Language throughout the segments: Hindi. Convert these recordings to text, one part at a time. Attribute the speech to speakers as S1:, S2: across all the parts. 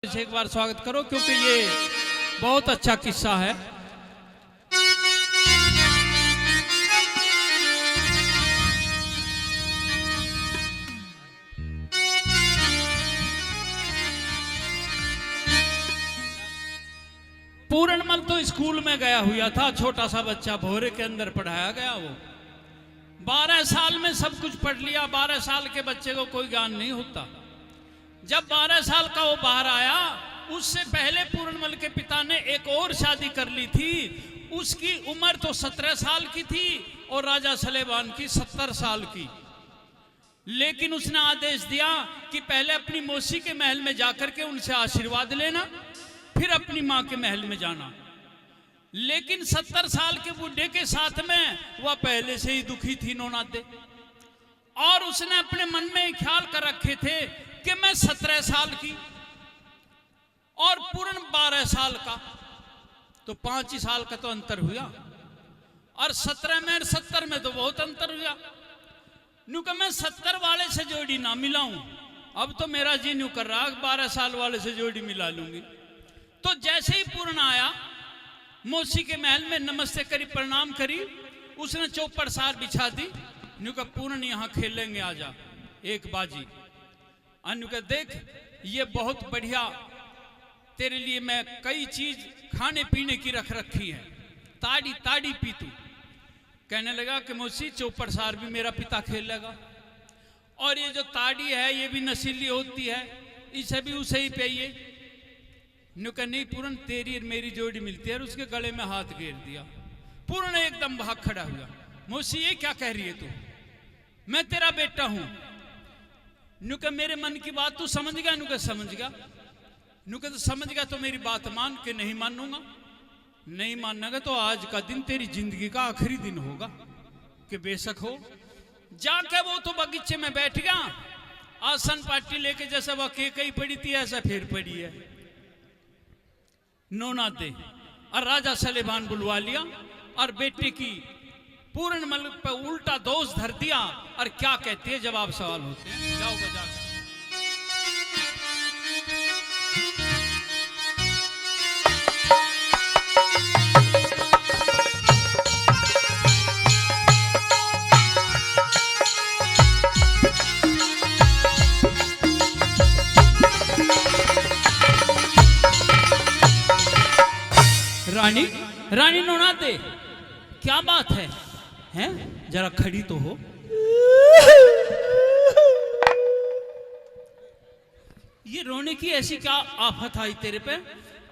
S1: से एक बार स्वागत करो क्योंकि ये बहुत अच्छा किस्सा है। पूरणमल तो स्कूल में गया हुआ था, छोटा सा बच्चा भोरे के अंदर पढ़ाया गया। वो 12 साल में सब कुछ पढ़ लिया। 12 साल के बच्चे को कोई ज्ञान नहीं होता। जब 12 साल का वो बाहर आया, उससे पहले पूरणमल के पिता ने एक और शादी कर ली थी। उसकी उम्र तो 17 साल की थी और राजा सलेमान की 70 साल की। लेकिन उसने आदेश दिया कि पहले अपनी मौसी के महल में जाकर के उनसे आशीर्वाद लेना, फिर अपनी माँ के महल में जाना। लेकिन 70 साल के बूढ़े के साथ में वह पहले से ही दुखी थी नौनाते, और उसने अपने मन में ख्याल कर रखे थे कि मैं 17 साल की और पूर्ण 12 साल का, तो 5 ही साल का तो अंतर हुआ। और 17 में और 70 में तो बहुत अंतर हुआ। न्यू कि मैं 70 वाले से जोड़ी ना मिलाऊं, अब तो मेरा जी न्यू कर रहा 12 साल वाले से जोड़ी मिला लूंगी। तो जैसे ही पूर्ण आया, मौसी के महल में नमस्ते करी, प्रणाम करी, उसने चौपड़ सार बिछा दी। न्यू का पूर्ण यहाँ खेलेंगे, आजा एक बाजी। अन्यू का देख, ये बहुत बढ़िया तेरे लिए मैं कई चीज खाने पीने की रख रखी है, ताड़ी ताड़ी पी तू। कहने लगा कि मौसी चौपड़ सार भी मेरा पिता खेल लेगा, और ये जो ताड़ी है ये भी नशीली होती है, इसे भी उसे ही पिए। न्यू का नहीं पूर्ण, तेरी और मेरी जोड़ी मिलती है। और उसके गले में हाथ घेर दिया। पूर्ण एकदम भाग खड़ा हुआ। मौसी ये क्या कह रही है तू? मैं तेरा बेटा हूं। न्यू का मेरे मन की बात तू समझ गया? न्यू का समझ गया। न्यू का तो समझ गया तो मेरी बात मान के नहीं मानूंगा। नहीं मानेगा तो आज का दिन तेरी जिंदगी का आखिरी दिन होगा। कि बेशक हो। जाके वो तो बगीचे में बैठ गया, आसन पार्टी लेके, जैसा वह केकई पड़ी थी ऐसा फिर पड़ी है नौनाते। और राजा सलेमान बुलवा लिया और बेटे की पूरणमल पे उल्टा दोष धर दिया। और क्या कहती है जवाब सवाल होते हैं, जाओ बजा। रानी रानी नौनाते, क्या बात है? हैं? जरा खड़ी तो हो। ये रोने की ऐसी क्या आफत आई तेरे पे?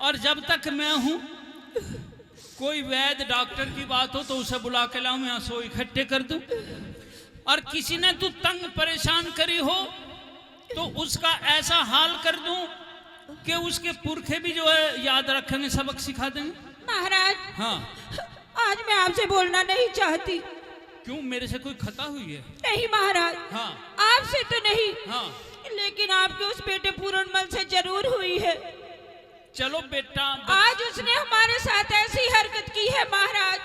S1: और जब तक मैं हूं, कोई वैद्य डॉक्टर की बात हो तो उसे बुला के लाऊं, यहां सो इकट्ठे कर दूं। और किसी ने तू तंग परेशान करी हो तो उसका ऐसा हाल कर दूं कि उसके पुरखे भी जो है याद रखेंगे, सबक सिखा देंगे।
S2: महाराज,
S1: हाँ,
S2: आज मैं आपसे बोलना नहीं चाहती।
S1: क्यों, मेरे से कोई खता हुई है?
S2: नहीं महाराज,
S1: हाँ,
S2: आपसे तो नहीं,
S1: हाँ,
S2: लेकिन आपके उस बेटे पूरणमल से जरूर हुई है।
S1: चलो बेटा,
S2: आज उसने हमारे साथ ऐसी हरकत की है महाराज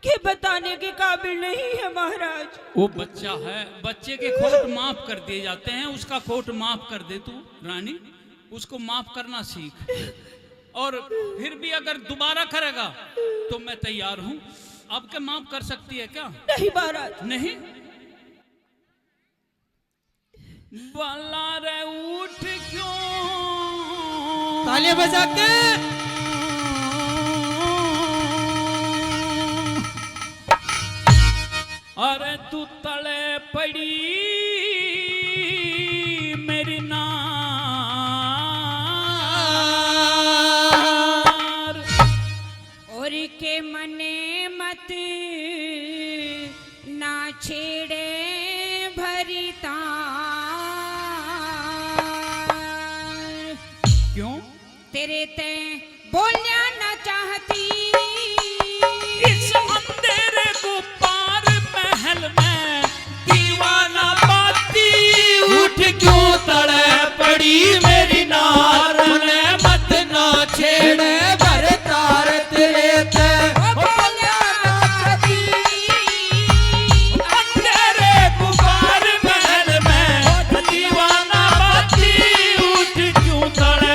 S2: कि बताने के काबिल नहीं है महाराज।
S1: वो बच्चा है, बच्चे के खोट माफ कर दिए जाते हैं। उसका खोट माफ कर दे तू रानी, उसको माफ करना सीख। और फिर भी अगर दोबारा करेगा तो मैं तैयार हूं। अब क्या माफ कर सकती है क्या?
S2: नहीं महाराज,
S1: नहीं। बाला रे उठ क्यों
S3: तालियां बजा के
S1: अरे तू तले पड़ी मेरी नार,
S2: और के मने मत ना छेड़े भरी तार।
S1: क्यों?
S2: तेरे ते बोलना ना चाहती,
S1: इस अंधेरे को पार महल में दीवाना बाती,
S3: उठ क्यों तड़े पड़ी मेरी नार, मने मत ना छेड़े भर तार तेरे ते
S2: बोलना ना चाहती।
S1: अंधेरे को पार महल में दीवाना बाती, उठ क्यों तड़े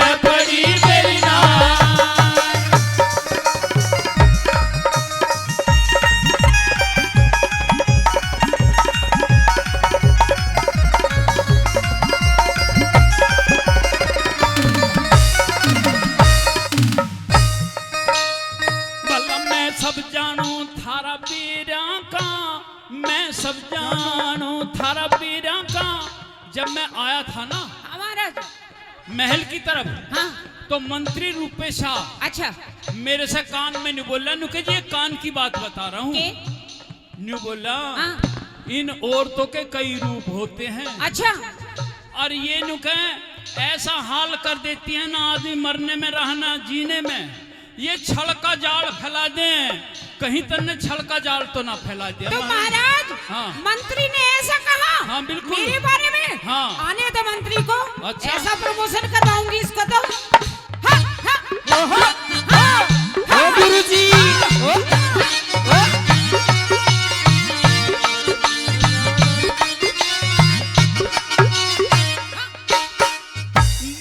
S1: सब जानू थारा पीरा का। जब मैं आया था ना
S2: महाराज।
S1: महल की तरफ,
S2: हाँ
S1: तो मंत्री रूपेशा
S2: अच्छा
S1: मेरे से कान में नहीं बोला, नु के ये कान की बात बता रहा हूँ। न्यू बोला
S2: हाँ।
S1: इन औरतों के कई रूप होते हैं।
S2: अच्छा
S1: और ये नु कहे ऐसा हाल कर देती है ना, आदमी मरने में रहना जीने में। ये छल का जाल फैला दें, कहीं तक छल का जाल तो ना फैला दिया।
S2: तो महाराज
S1: हाँ।
S2: मंत्री ने ऐसा कहा
S1: हाँ बिल्कुल
S2: मेरे बारे में।
S1: हाँ।
S2: आने दो मंत्री को।
S1: अच्छा।
S2: ऐसा प्रमोशन करवाऊंगी इसको तो। हाँ, हाँ, हाँ,
S3: ओ गुरुजी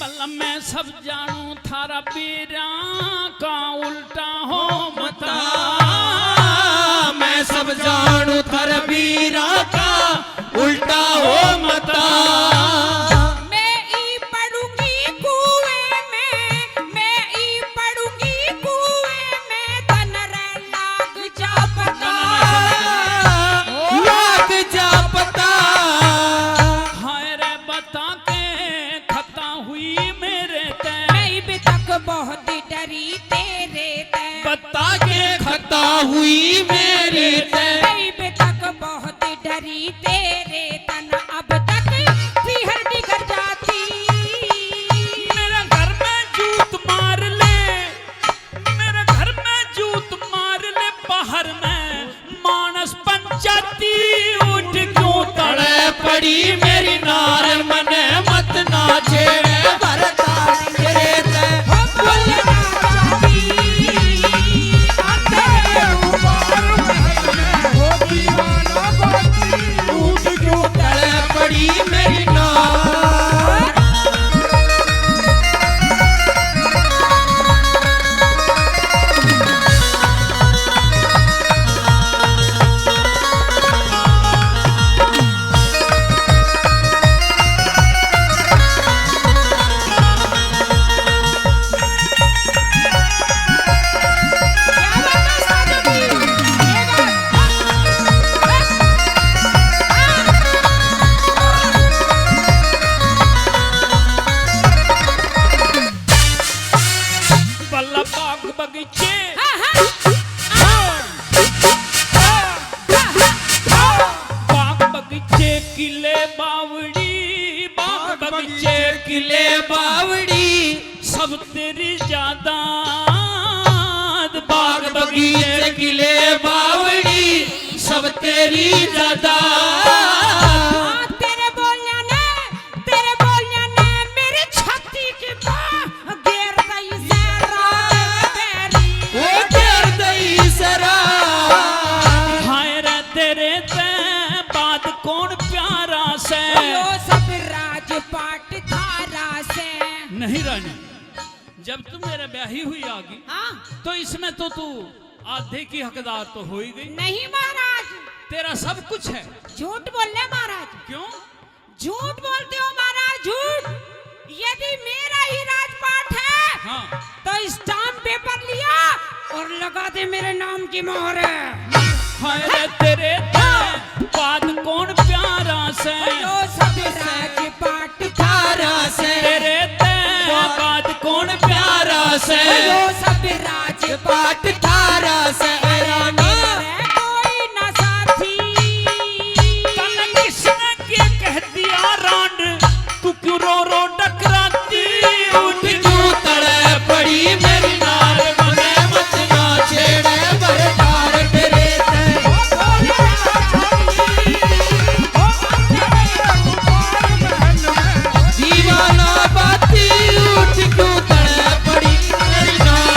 S1: मतलब मैं सब जानू थारा पीरा का उल्टा हो मता।
S3: मैं सब जानू थर वीरा का उल्टा हो मता।
S2: मैं ई पड़ूंगी कुएं में, मैं ई पड़ूंगी कुएं में, तन रे लाग जा पता।
S3: लाग जा पता।
S1: हाय रे बता के खता हुई मेरे ते।
S2: मैं भी तक बहुत डरी तेरे ते।
S3: बता के खता हुई मेरे ते।
S2: मैं भी तक बहुत डरी तेरे तन, अब तक फिर निकल जाती।
S1: मेरे घर में जूत मार ले, मेरे घर में जूत मार ले, बाहर में मानस पंचायती उठ क्यों तड़े
S3: तड़े पड़ी मेरी नार मने मत नाचे। भरता तेरे ते
S2: बोले ना जाती, आते ऊपर महल में, हो दीवाना बाती।
S3: टूट क्यों तड़े पड़ी मेरी नार।
S2: क्या बात है साधु जी? ये
S1: बल्लभ बाग बगीचे बाग बगीचे किले बावड़ी, बाग बगीचे
S3: किले बावड़ी
S1: सब तेरी ज्यादा।
S3: बाग बगीचे किले बावड़ी सब तेरी ज्यादा।
S2: तेरे बोलने ने मेरी छाती की बाह घेर दई जरा तेरी।
S3: वो तेर दई सरा।
S1: हाय रे तेरे ते बात कौन प्यारा से।
S2: यो सब राजपाट धारा से।
S1: नहीं रानी, जब तू मेरे ब्याही हुई आगी
S2: हाँ
S1: तो इसमें तो तू आधे की हकदार तो हो ही गई।
S2: नहीं महाराज,
S1: तेरा सब कुछ है।
S2: झूठ बोल रहे महाराज,
S1: क्यों?
S2: झूठ बोलते हो महाराज, झूठ। यदि मेरा ही राजपाट है
S1: हाँ
S2: तो स्टाम्प पेपर लिया और लगा दे मेरे नाम की मोहर।
S1: हाय रे तेरे ते बात कौन प्यारा से।
S2: यो सब राजपाट
S3: धारा से
S1: तेरे ते बात कौन प्यारा से।
S2: यो सब राजपाट
S3: पाट धारा से रानी।
S2: रे कोई न साथी।
S1: तन किसने क्या कह दिया रांड, तू क्यों रो रो डकराती।
S3: उठ क्यों तड़े पड़ी मेरी नार मने मत नाचेड़े। भरतार तेरे ते दीवाना बाती। उठ क्यों तड़े पड़ी मेरी नार।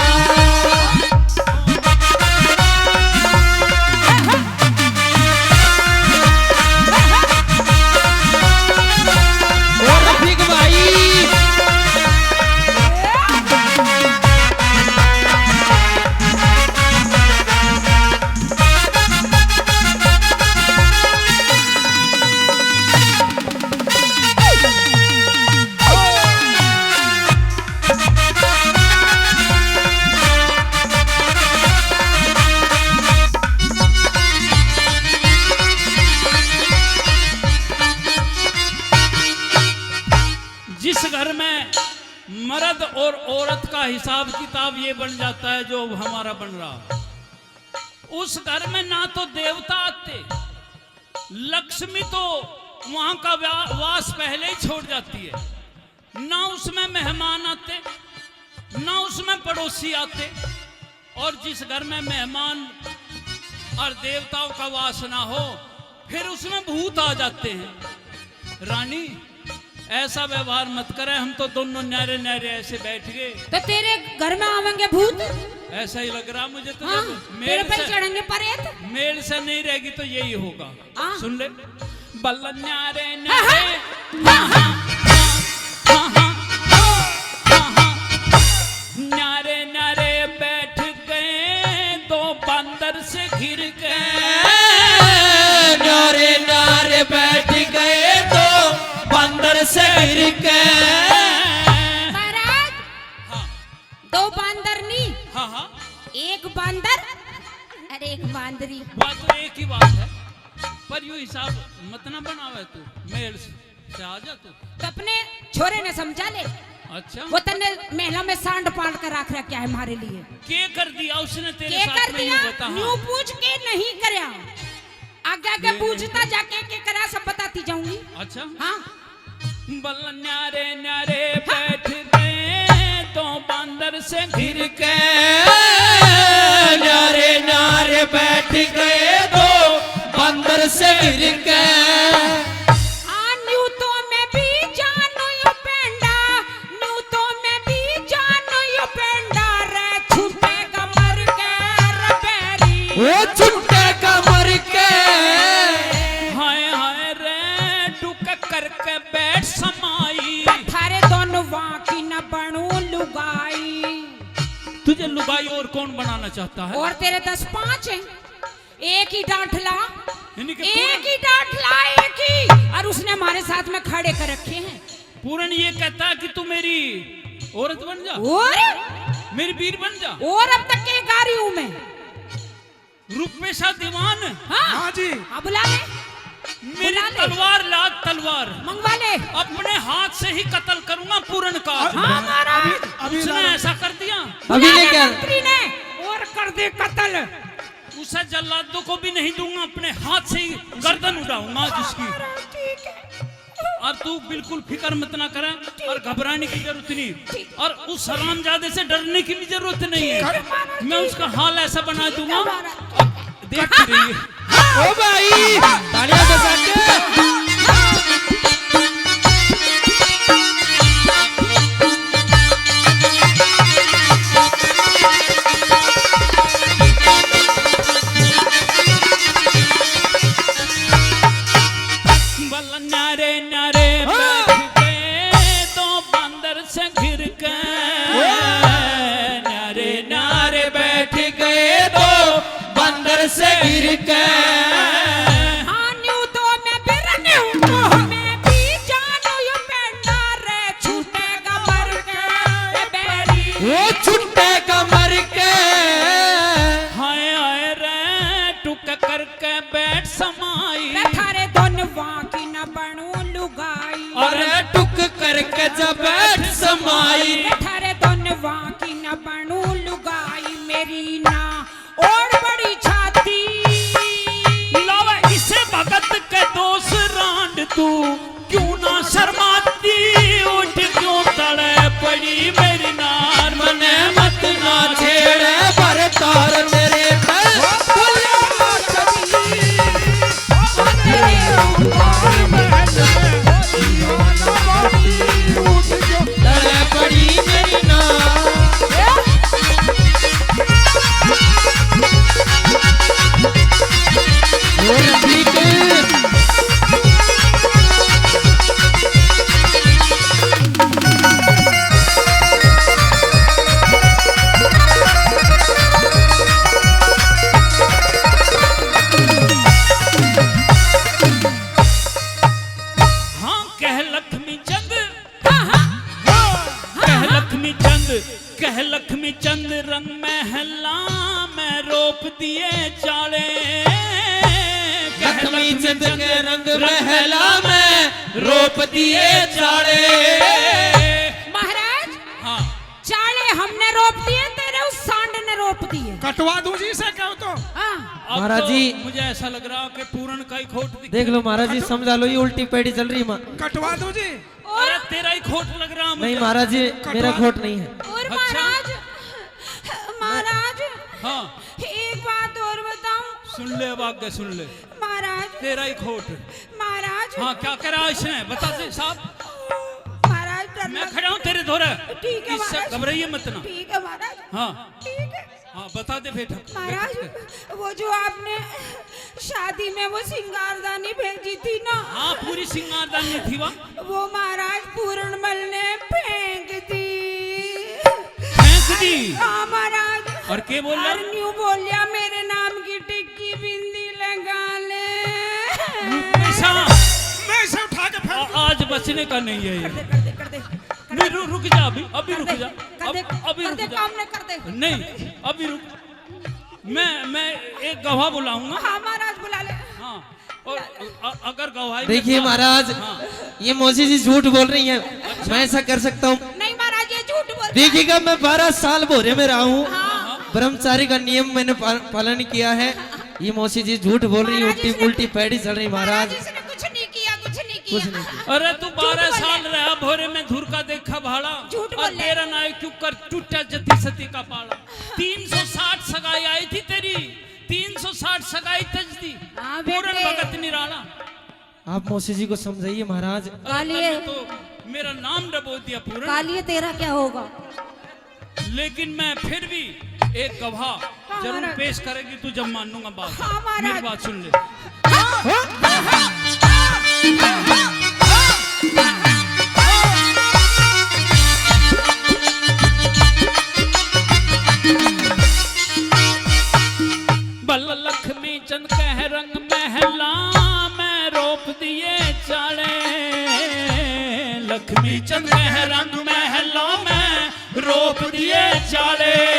S1: मर्द और औरत का हिसाब किताब ये बन जाता है जो हमारा बन रहा। उस घर में ना तो देवता आते, लक्ष्मी तो वहां का वास पहले ही छोड़ जाती है, ना उसमें मेहमान आते, ना उसमें पड़ोसी आते। और जिस घर में मेहमान और देवताओं का वास ना हो, फिर उसमें भूत आ जाते हैं। रानी, ऐसा व्यवहार मत करे, हम तो दोनों न्यारे न्यारे ऐसे बैठ गए।
S2: तो तेरे घर में आवेंगे भूत?
S1: ऐसा ही लग रहा मुझे तो।
S2: हाँ, तेरे पे चढ़ेंगे परेत?
S1: मेल से नहीं रहेगी तो यही होगा।
S2: हाँ।
S1: सुन ले, बल्ला न्यारे न्यारे, हाँ हाँ हाँ हाँ हाँ हाँ, न्यारे न्यारे बैठ गए, दो बंदर से घिर गए।
S3: न्यारे न्यारे बैठ गए, दो बंदर से घिर गए।
S2: महाराज,
S1: हाँ
S2: दो बांदर नहीं,
S1: हाँ हाँ,
S2: एक बांदर, अरे एक बांदरी।
S1: बात तो एक ही बात है, पर यू हिसाब मत ना बनावे तू, मेल से आ जा तू।
S2: तो अपने छोरे ने समझा ले।
S1: अच्छा,
S2: वो तन्ने महला में सांड पाल कर रख रहा क्या है हमारे लिए?
S1: के कर दिया उसने तेरे
S2: के
S1: साथ
S2: कर
S1: में?
S2: दिया?
S1: यूं बता।
S2: न्यू
S1: हाँ।
S2: पूछ के नहीं करया, आगे आगे पूछता जाके के करा सब बताती जाऊंगी।
S1: अच्छा,
S2: हाँ,
S1: बल्ला न्यारे न्यारे बैठ गए, दो बंदर से घिर के।
S3: न्यारे न्यारे बैठ गए, दो बंदर से घिर के।
S2: हाँ, न्यू तो मैं भी जानू यो पेंडा, न्यू तो मैं भी जानू यो पेंडा रे, छुपेगा मर के रे बेरी।
S3: वो छुट्टे कमर के।
S1: हाय हाय रे, डुक करके बैठ समाई।
S2: थारे दोनों वाकी न बनू लुगाई।
S1: तुझे लुगाई और कौन बनाना चाहता है?
S2: और तेरे 10-5 हैं, एक ही डांट ला,
S1: यानी कि
S2: एक ही डांट ला, एक ही। और उसने हमारे साथ में खड़े कर रखे हैं।
S1: पूरन ये कहता है कि तू मेरी औरत बन जा,
S2: और
S1: मेरी बीर बन जा।
S2: अब तक के गा रही हूं मैं।
S1: रुपेशा दीवान,
S2: हाँ
S3: जी।
S2: हाँ, बुला ले,
S1: मेरी
S2: बुला ले।
S1: तलवार ला, तलवार
S2: मंगवा ले।
S1: अपने हाथ से ही कत्ल करूंगा पूरन का।
S2: हाँ महाराज,
S1: उसने ऐसा कर दिया,
S3: अभी ले क्या?
S2: मंत्री ने और कर दे कत्ल।
S1: उसे जल्लादों को भी नहीं दूंगा, अपने हाथ से ही गर्दन उड़ाऊंगा जिसकी।
S2: ठीक है।
S1: और तू बिल्कुल फिक्र मत ना करे, और घबराने की जरूरत नहीं, और उस हरामजादे से डरने की भी जरूरत नहीं है। मैं उसका हाल ऐसा बना दूंगा, देख रही है।
S3: ओ भाई, तालियां बजा के।
S1: बल्ला न्यारे न्यारे बैठ गए, दो बंदर से घिर के।
S3: न्यारे न्यारे बैठ गए, दो बंदर से घिर के।
S2: हाँ, न्यू तो मैं फिर न्यू तो मैं भी जानू यो पेंडा रे, छूटेगा मर के रे बेरी।
S3: वो छुट्टे कमर के।
S1: हाय हाय रे, टुक करके बैठ समाई।
S2: रे थारे दोनों की न बनू लुगाई।
S3: और टुक करके जब बैठ समाई।
S2: रे थारे दोनों की न बनू लुगाई, मेरी ना और बड़ी छाती।
S1: लावा इसे भगत के दोष रांड, तू क्यों ना शर्माती, उठ क्यों तड़े पड़ी मेरी नार।
S3: मने मत ना छेड़े, पर तार तेरे पे तड़े पड़ी मेरी नार। और ठीक
S1: हाँ कह लक्ष्मी चंद, कह लक्ष्मी चंद, कह लक्ष्मी चंद, रंग महला में रोप दिए चाले। कह
S3: लक्ष्मी चंद के रंग महला में रोप दिए चाड़े।
S2: महाराज, मैं रोप दिए, तेरे उस सांड ने रोप दिए।
S4: कटवा दूं जी से कहो तो।
S2: हाँ
S1: अब
S3: महाराज
S1: तो
S3: जी।
S1: मुझे ऐसा लग रहा कि पूरन का ही खोट दिख
S3: देख लो महाराज जी, समझा लो ये उल्टी पैड़ी चल रही है
S4: कटवा दूं जी।
S1: अरे तेरा ही खोट लग रहा मुझे।
S3: नहीं महाराज जी, मेरा खोट नहीं है।
S2: और
S1: अच्छा।
S2: महाराज
S1: हाँ
S2: एक बात और बताऊं।
S1: सुन ले अब आगे सुन ले,
S2: महाराज
S1: तेरा ही खोट।
S2: महाराज
S1: हाँ क्या करा इसने बता दे साहब।
S2: महाराज डर
S1: मैं
S2: लग-
S1: खड़ा हूँ तेरे धोरे,
S2: ठीक है
S1: इससे
S2: महाराज।
S1: घबराइए मत ना।
S2: ठीक है महाराज।
S1: हाँ
S2: ठीक है
S1: हाँ बता दे बेटा।
S2: महाराज, वो जो आपने शादी में वो सिंगारदानी भेजी थी ना,
S1: हाँ पूरी सिंगारदानी थी वहाँ,
S2: वो महाराज पूर्णमल ने फेंक दी।
S1: फेंक दी।
S2: हाँ महाराज।
S1: और के बोल रहा?
S2: और न्यू बोलिया मेरे नाम की टिक्की बिंदी लगा ले।
S1: ऐसा
S4: मैं इसे उठा के फेंक दूं।
S1: आज बचने का नहीं है ये।
S2: कर दे
S1: नहीं रुक जा, अभी रुक जा, अभी रुक जा।
S2: काम नहीं कर दे।
S1: नहीं अभी रुक, मैं एक गवाह बुलाऊंगा।
S2: हाँ महाराज बुला ले।
S1: हाँ और अगर गवाही में
S3: देखिए
S1: बात-
S3: महाराज,
S1: हाँ,
S3: ये मौसी जी झूठ बोल रही हैं। मैं ऐसा कर सकता हूँ?
S2: नहीं महाराज ये झूठ बोल।
S3: देखिएगा, मैं 12 साल भोरे में रहा हूँ,
S2: हाँ।
S3: ब्रह्मचारी का नियम मैंने पालन किया है। ये मौसी जी झूठ बोल रही है,
S2: महाराज
S3: उल्टी
S2: इसने-
S3: उल्टी पैड़ी चल रही महाराज।
S2: इसने कुछ नहीं किया, कुछ नहीं
S3: कुछ
S2: किया।
S3: नहीं किया।
S1: अरे तू 12
S2: बोल
S1: साल
S2: रहे।
S1: रहा भोरे में धुर का देखा भाड़ा,
S2: झूठ
S1: और
S2: बोल रहे।
S1: तेरा नाय क्यों कर टूटा जती सती का पाड़ा। 360 सगाई आई थी तेरी, 360 सगाई तज दी।
S2: हाँ,
S1: पूरन
S2: बेटे।
S1: भगत निराला।
S3: आप मौसी जी को समझाइए महाराज।
S2: कालिए,
S1: तूने तो मेरा नाम डबो दिया पूरन,
S2: कालिए तेरा क्या होगा?
S1: लेकिन मैं फिर भी एक गवाह जरूर
S2: महाराज।
S1: पेश करेगी तू जब मानूंगा बात।
S2: हाँ, महाराज।
S1: मेरी बात सुन ले। बल लक्ष्मी चंद कह रंग महला में रोप दिए चाले। लक्ष्मी चंद कह रंग महला में रोप दिए चाले।